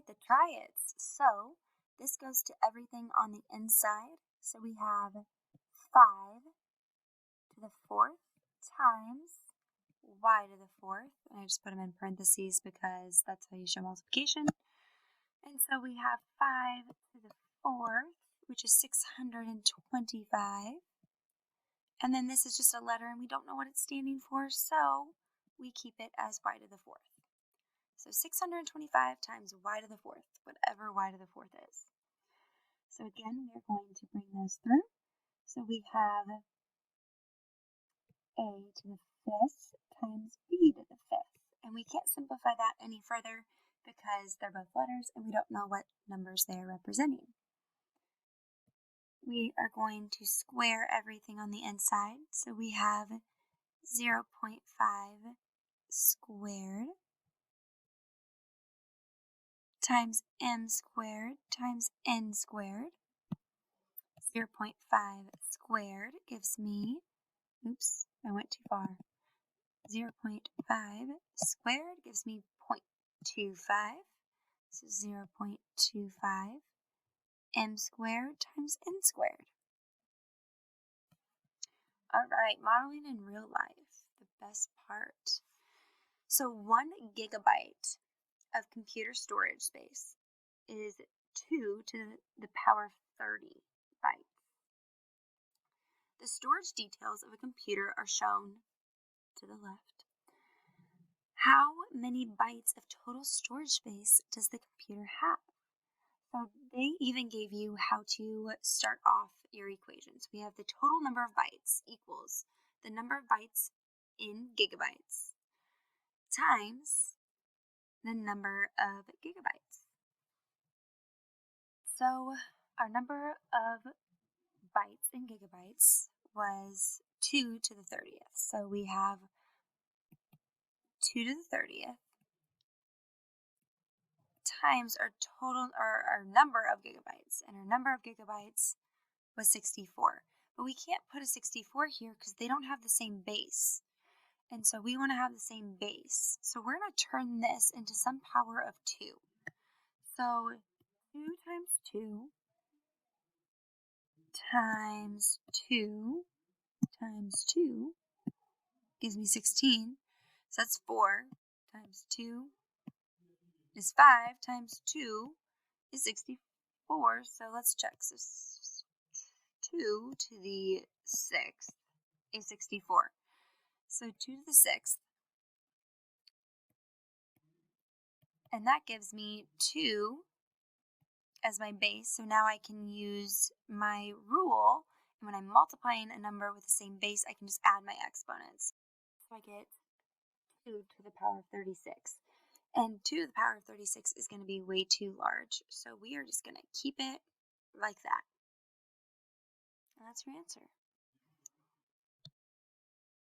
the triads. So this goes to everything on the inside. So we have 5 to the 4th times y to the 4th. And I just put them in parentheses because that's how you show multiplication. And so we have 5 to the 4th, which is 625. And then this is just a letter and we don't know what it's standing for, so we keep it as y to the 4th. So 625 times y to the 4th, whatever y to the 4th is. So again, we're going to bring those through. So we have a to the 5th times b to the 5th. And we can't simplify that any further because they're both letters and we don't know what numbers they are representing. We are going to square everything on the inside. So we have 0.5 squared times m squared times n squared. 0.5 squared gives me, oops, I went too far. 0.5 squared gives me 0.25. So 0.25 m squared times n squared. All right, modeling in real life, the best part. So 1 gigabyte of computer storage space is 2 to the power of 30 bytes. The storage details of a computer are shown to the left. How many bytes of total storage space does the computer have? So they even gave you how to start off your equations. We have the total number of bytes equals the number of bytes in gigabytes times the number of gigabytes. So our number of bytes in gigabytes was 2 to the 30th. So we have 2 to the 30th times our total, or our number of gigabytes. And our number of gigabytes was 64. But we can't put a 64 here because they don't have the same base. And so we want to have the same base. So we're going to turn this into some power of 2. So 2 times 2 times 2 times 2 gives me 16. So that's 4 times 2 is 5 times 2 is 64. So let's check. So 2 to the 6th is 64. So 2 to the 6th. And that gives me 2 as my base. So now I can use my rule. And when I'm multiplying a number with the same base, I can just add my exponents. So I get 2 to the power of 36. And 2 to the power of 36 is going to be way too large. So we are just going to keep it like that. And that's your answer.